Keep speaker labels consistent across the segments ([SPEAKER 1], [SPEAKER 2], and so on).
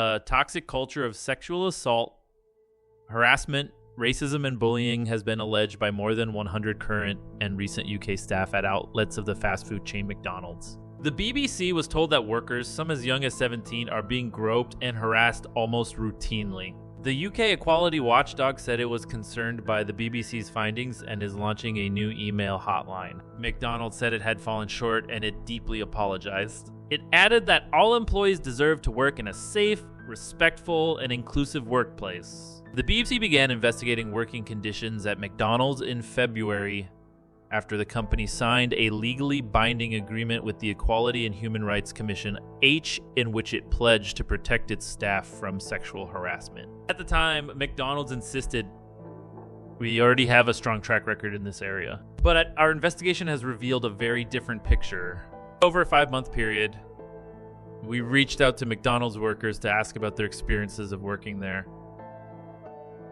[SPEAKER 1] A toxic culture of sexual assault, harassment, racism, and bullying has been alleged by more than 100 current and recent UK staff at outlets of the fast food chain McDonald's. The BBC was told that workers, some as young as 17, are being groped and harassed almost routinely. The UK Equality Watchdog said it was concerned by the BBC's findings and is launching a new email hotline. McDonald's said it had fallen short and it deeply apologized. It added that all employees deserve to work in a safe, respectful, and inclusive workplace. The BBC began investigating working conditions at McDonald's in February after the company signed a legally binding agreement with the Equality and Human Rights Commission, H, in which it pledged to protect its staff from sexual harassment. At the time, McDonald's insisted, "We already have a strong track record in this area." But our investigation has revealed a very different picture. Over a 5-month period, we reached out to McDonald's workers to ask about their experiences of working there.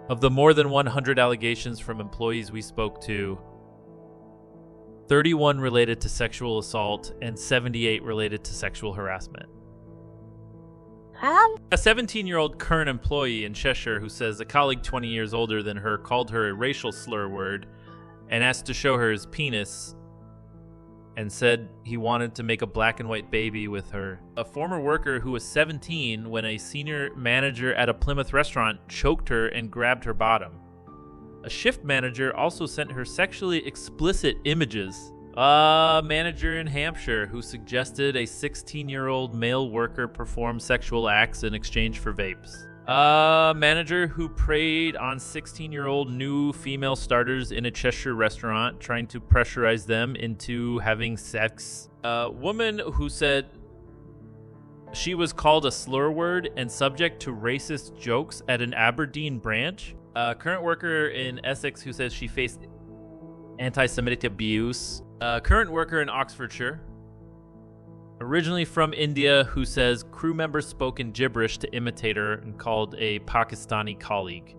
[SPEAKER 1] Of the more than 100 allegations from employees we spoke to, 31 related to sexual assault and 78 related to sexual harassment. A 17-year-old current employee in Cheshire who says a colleague 20 years older than her called her a racial slur word and asked to show her his penis and said he wanted to make a black and white baby with her. A former worker who was 17 when a senior manager at a Plymouth restaurant choked her and grabbed her bottom. A shift manager also sent her sexually explicit images. A manager in Hampshire who suggested a 16-year-old male worker perform sexual acts in exchange for vapes. A manager who preyed on 16-year-old new female starters in a Cheshire restaurant, trying to pressurize them into having sex. A woman who said she was called a slur word and subject to racist jokes at an Aberdeen branch. A current worker in Essex who says she faced anti-Semitic abuse. A current worker in Oxfordshire, originally from India, who says crew members spoke in gibberish to imitate her and called a Pakistani colleague.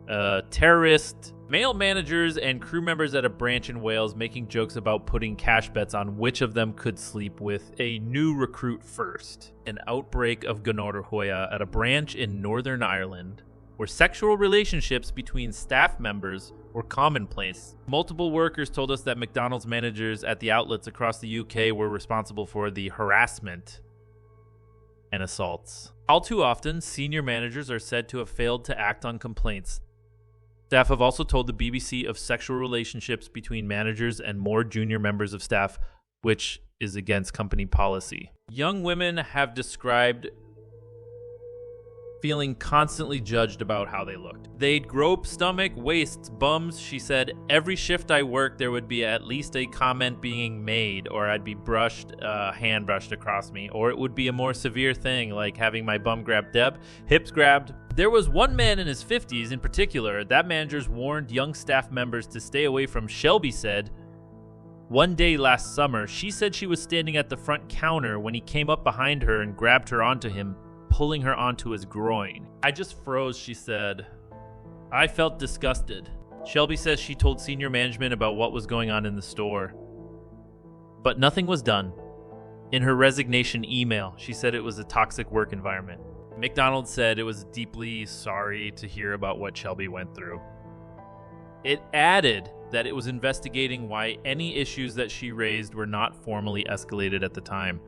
[SPEAKER 1] A terrorist. Male managers and crew members at a branch in Wales making jokes about putting cash bets on which of them could sleep with a new recruit first. An outbreak of gonorrhea at a branch in Northern Ireland, where sexual relationships between staff members were commonplace. Multiple workers told us that McDonald's managers at the outlets across the UK were responsible for the harassment and assaults. All too often, senior managers are said to have failed to act on complaints. Staff have also told the BBC of sexual relationships between managers and more junior members of staff, which is against company policy. Young women have described feeling constantly judged about how they looked. They'd grope stomach, waists, bums. She said, every shift I worked, there would be at least a comment being made, or I'd be hand brushed across me, or it would be a more severe thing, like having my bum grabbed, hips grabbed. There was one man in his 50s in particular that managers warned young staff members to stay away from. Shelby said, one day last summer, she said she was standing at the front counter when he came up behind her and grabbed her onto him, pulling her onto his groin. I just froze, she said. I felt disgusted. Shelby says she told senior management about what was going on in the store, but nothing was done. In her resignation email, she said it was a toxic work environment. McDonald's said it was deeply sorry to hear about what Shelby went through. It added that it was investigating why any issues that she raised were not formally escalated at the time.